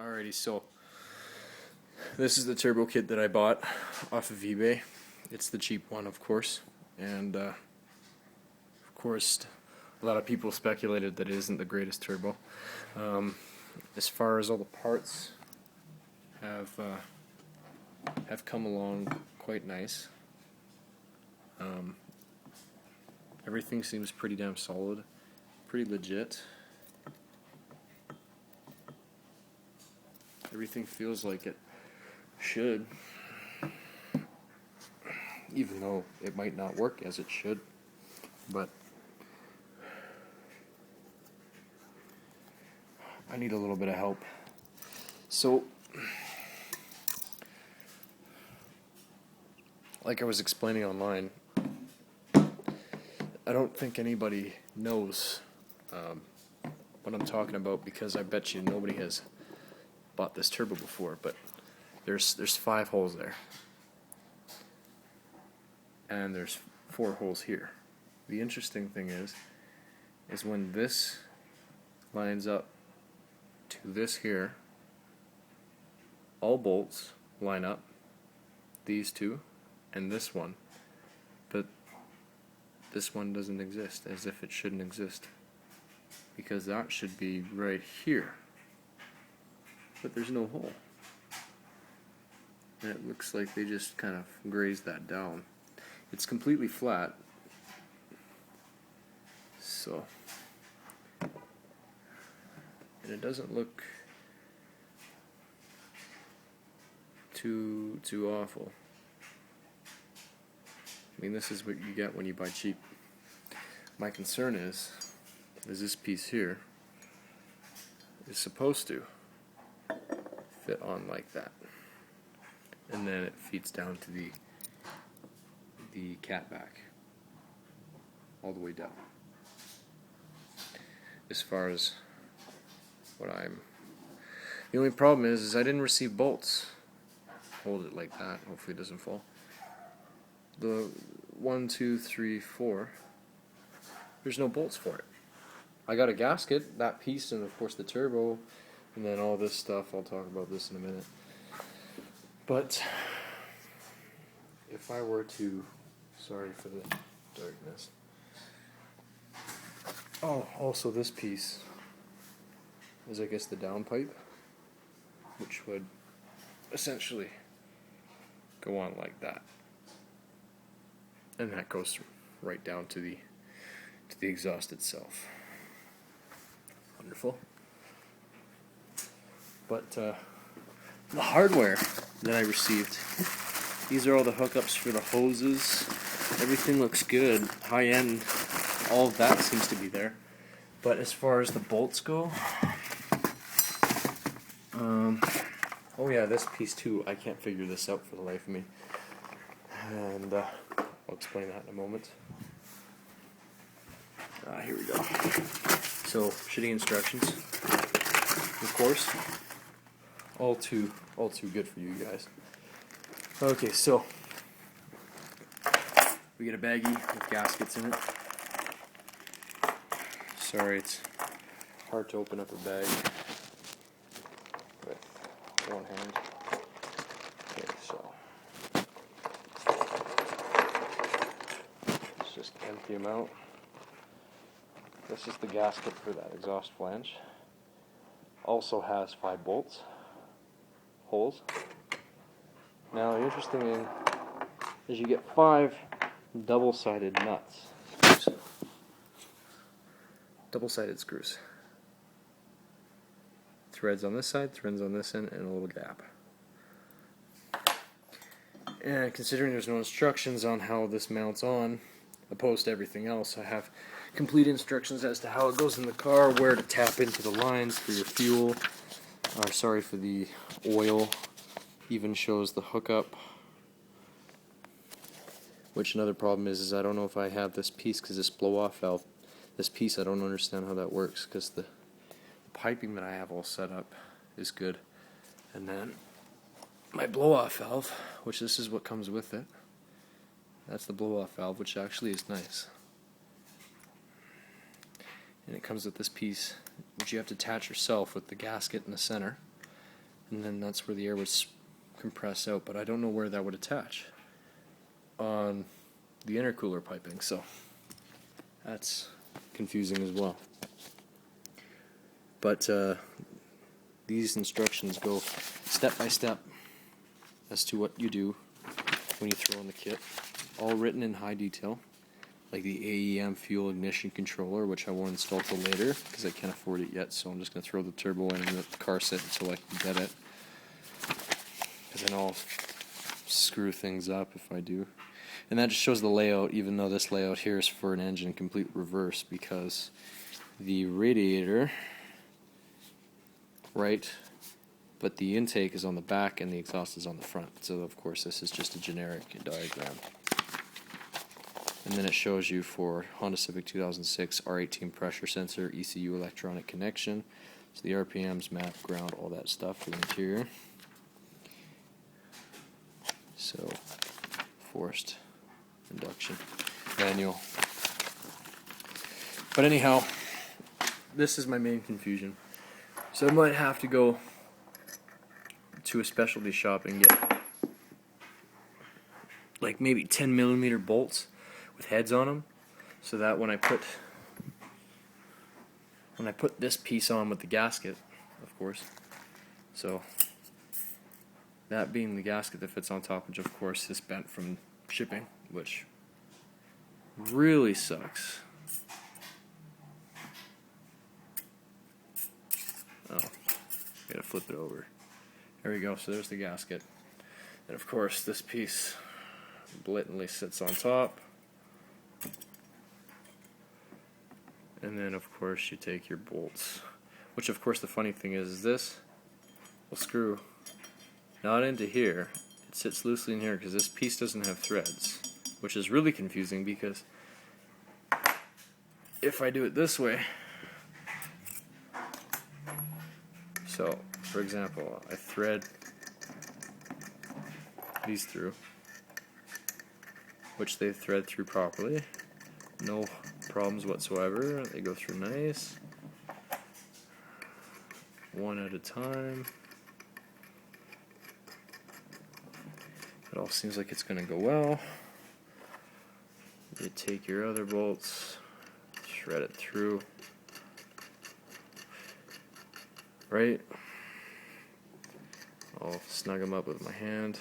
Alrighty, so this is the turbo kit that I bought off of eBay. It's the cheap one, of course, and of course a lot of people speculated that it isn't the greatest turbo. As far as all the parts have come along quite nice. Everything seems pretty damn solid, pretty legit. Everything feels like it should, even though it might not work as it should, but I need a little bit of help. So, like I was explaining online, I don't think anybody knows what I'm talking about, because I bet you nobody has bought this turbo before, but there's 5 holes there, and there's 4 holes here. The interesting thing is when this lines up to this here, all bolts line up, these two and this one, but this one doesn't exist, as if it shouldn't exist, because that should be right here. But there's no hole. And it looks like they just kind of grazed that down. It's completely flat. So, and it doesn't look too awful. I mean, this is what you get when you buy cheap. My concern is this piece here is supposed to fit on like that, and then it feeds down to the cat back all the way down. As far as what the only problem is I didn't receive bolts. Hold it like that, hopefully it doesn't fall. The 1, 2, 3, 4, there's no bolts for it. I got a gasket, that piece, and of course the turbo, and then all this stuff. I'll talk about this in a minute. But if I were to, sorry for the darkness. Oh, also this piece is, I guess, the downpipe, which would essentially go on like that, and that goes right down to the exhaust itself. Wonderful. But the hardware that I received, these are all the hookups for the hoses. Everything looks good. High end, all of that seems to be there. But as far as the bolts go, oh yeah, this piece too, I can't figure this out for the life of me. And I'll explain that in a moment. Here we go. So, shitty instructions, of course. All too good for you guys. Okay, so we get a baggie with gaskets in it. Sorry, it's hard to open up a bag with one hand. Okay, so let's just empty them out. This is the gasket for that exhaust flange. Also has 5 holes. Now the interesting thing is you get 5 double-sided nuts. Double-sided screws. Threads on this side, threads on this end, and a little gap. And considering there's no instructions on how this mounts on, opposed to everything else, I have complete instructions as to how it goes in the car, where to tap into the lines for your fuel, for the oil. Even shows the hookup. Which another problem is I don't know if I have this piece, because this blow-off valve, this piece, I don't understand how that works, because the piping that I have all set up is good. And then my blow-off valve, which this is what comes with it, that's the blow-off valve, which actually is nice. And it comes with this piece, which you have to attach yourself with the gasket in the center. and then that's where the air would compress out, but I don't know where that would attach on the intercooler piping, so that's confusing as well. But these instructions go step by step as to what you do when you throw in the kit, all written in high detail, like the AEM fuel ignition controller, which I won't install till later because I can't afford it yet, so I'm just going to throw the turbo in the car sit until I can get it, because then I'll screw things up if I do. And that just shows the layout, even though this layout here is for an engine complete reverse, because the radiator, right, but the intake is on the back and the exhaust is on the front. So of course this is just a generic diagram. And then it shows you for Honda Civic 2006 R18 pressure sensor, ECU electronic connection, so the RPMs, map, ground, all that stuff for the interior. So forced induction manual. But anyhow, this is my main confusion. So I might have to go to a specialty shop and get like maybe 10mm bolts with heads on them, so that when I put this piece on with the gasket, of course, so that being the gasket that fits on top, which of course is bent from shipping, which really sucks. Oh, gotta flip it over. There we go, so there's the gasket. And of course this piece blatantly sits on top. And then of course you take your bolts, which of course the funny thing is this will screw not into here, it sits loosely in here because this piece doesn't have threads, which is really confusing because if I do it this way, so for example I thread these through, which they thread through properly, no problems whatsoever, they go through nice, one at a time. It all seems like it's going to go well. You take your other bolts, thread it through, right? I'll snug them up with my hand,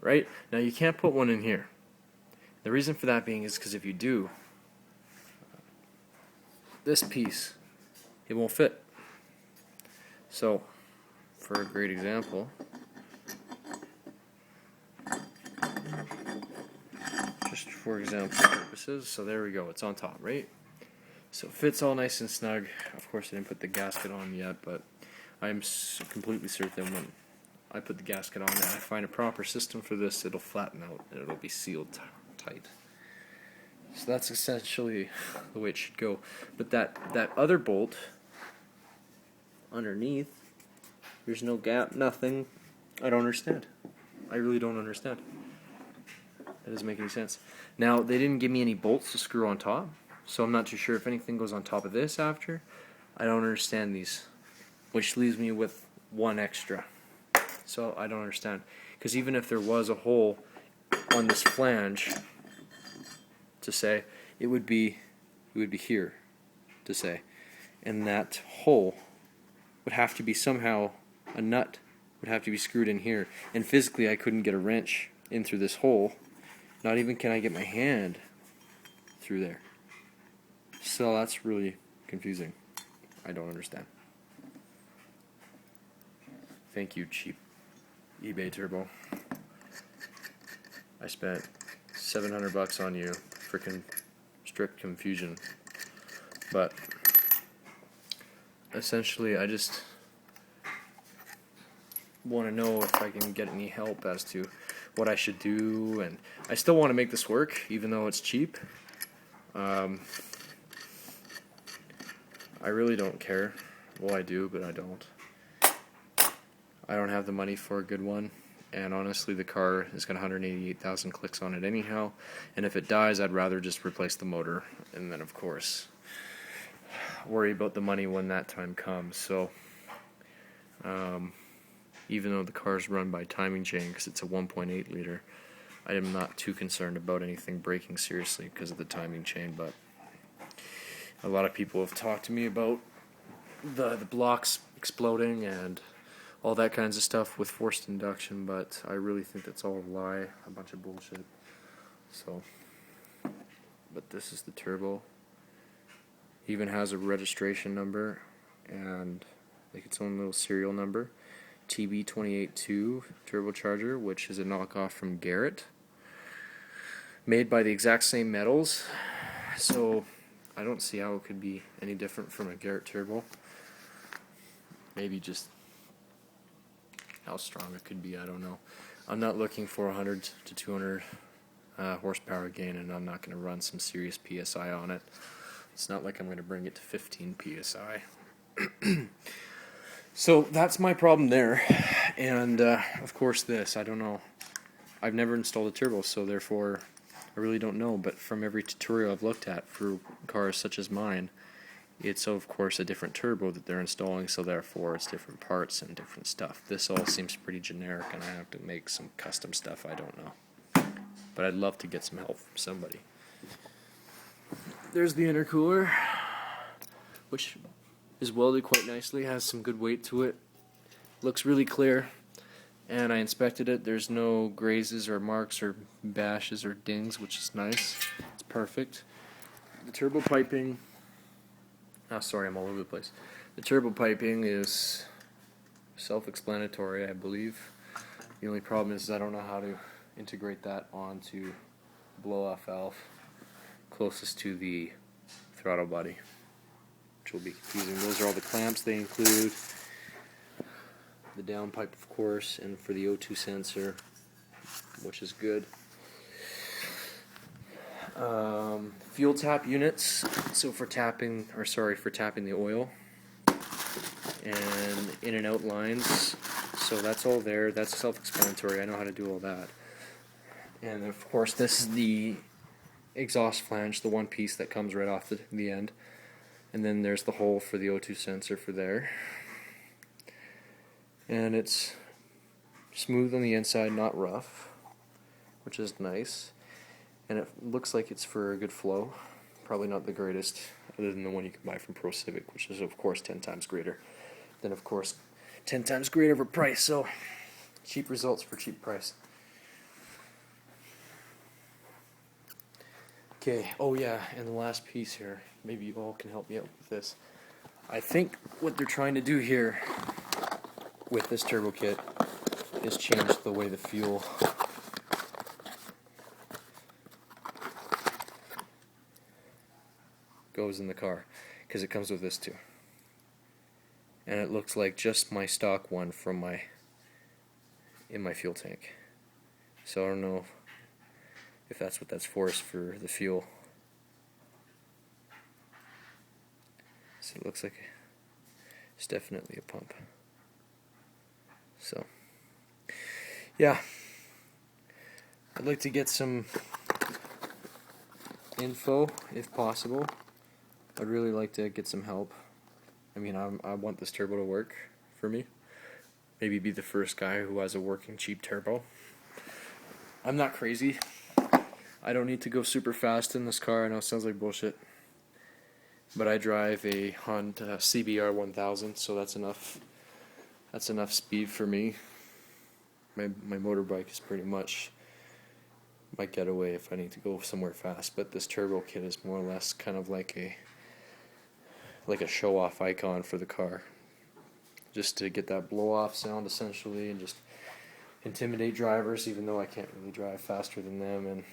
right? Now you can't put one in here. The reason for that being is because if you do, this piece, it won't fit. So, for a great example, just for example purposes, so there we go, it's on top, right? So it fits all nice and snug. Of course I didn't put the gasket on yet, but I'm completely certain when I put the gasket on and I find a proper system for this, it'll flatten out and it'll be sealed tight. So that's essentially the way it should go. But that other bolt underneath, there's no gap, nothing. I don't understand. I really don't understand. That doesn't make any sense. Now, they didn't give me any bolts to screw on top, so I'm not too sure if anything goes on top of this after. I don't understand these, which leaves me with one extra. So I don't understand. Because even if there was a hole on this flange, to say, it would be here, to say, and that hole would have to be somehow, a nut would have to be screwed in here, and physically I couldn't get a wrench in through this hole, not even can I get my hand through there. So that's really confusing. I don't understand. Thank you, cheap eBay Turbo. I spent $700 on you. Freaking strict confusion. But essentially I just want to know if I can get any help as to what I should do, and I still want to make this work even though it's cheap. I really don't care. Well, I do, but I don't. I don't have the money for a good one. And honestly, the car has got 188,000 clicks on it anyhow. And if it dies, I'd rather just replace the motor. And then, of course, worry about the money when that time comes. So, even though the car's run by timing chain because it's a 1.8 liter. I am not too concerned about anything breaking seriously because of the timing chain, but a lot of people have talked to me about the blocks exploding and all that kinds of stuff with forced induction, but I really think that's all a lie, a bunch of bullshit. So, but this is the turbo. Even has a registration number and like its own little serial number, TB282 turbocharger, which is a knockoff from Garrett, made by the exact same metals. So I don't see how it could be any different from a Garrett turbo. Maybe just how strong it could be, I don't know. I'm not looking for 100 to 200 horsepower gain, and I'm not going to run some serious PSI on it. It's not like I'm going to bring it to 15 PSI. So that's my problem there. And of course this, I don't know. I've never installed a turbo, so therefore I really don't know. But from every tutorial I've looked at for cars such as mine, it's of course a different turbo that they're installing, so therefore it's different parts and different stuff. This all seems pretty generic, and I have to make some custom stuff, I don't know. But I'd love to get some help from somebody. There's the intercooler, which is welded quite nicely, has some good weight to it. Looks really clear, and I inspected it. There's no grazes or marks or bashes or dings, which is nice. It's perfect. The turbo piping, sorry, I'm all over the place. The turbo piping is self-explanatory, I believe. The only problem is I don't know how to integrate that onto blow-off valve closest to the throttle body, which will be confusing. Those are all the clamps they include. The downpipe, of course, and for the O2 sensor, which is good. Fuel tap units, so for tapping the oil, and in and out lines. So that's all there. That's self-explanatory. I know how to do all that. And of course, this is the exhaust flange, the one piece that comes right off the end. And then there's the hole for the O2 sensor for there. And it's smooth on the inside, not rough, which is nice. And it looks like it's for a good flow. Probably not the greatest, other than the one you can buy from Pro Civic, which is of course 10 times greater. Then of course 10 times greater for price, so cheap results for cheap price. Okay, oh yeah, and the last piece here, maybe you all can help me out with this. I think what they're trying to do here with this turbo kit is change the way the fuel goes in the car, because it comes with this too. And it looks like just my stock one from in my fuel tank. So I don't know if that's what that's for, is for the fuel. So it looks like it's definitely a pump. So yeah, I'd like to get some info if possible. I'd really like to get some help. I mean, I want this turbo to work for me. Maybe be the first guy who has a working cheap turbo. I'm not crazy. I don't need to go super fast in this car. I know it sounds like bullshit, but I drive a Honda CBR 1000, so that's enough. That's enough speed for me. My motorbike is pretty much my getaway if I need to go somewhere fast. But this turbo kit is more or less kind of like a show-off icon for the car, just to get that blow-off sound essentially, and just intimidate drivers, even though I can't really drive faster than them and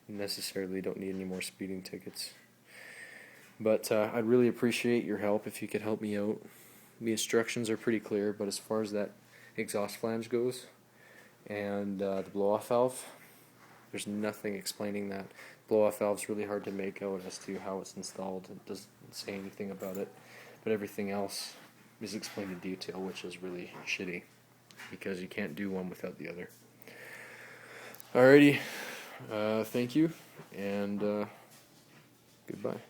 necessarily don't need any more speeding tickets. But I'd really appreciate your help if you could help me out. The instructions are pretty clear, but as far as that exhaust flange goes and the blow-off valve, there's nothing explaining that. Blow-off valve's really hard to make out as to how it's installed. It doesn't say anything about it, but everything else is explained in detail, which is really shitty, because you can't do one without the other. Alrighty, thank you, and goodbye.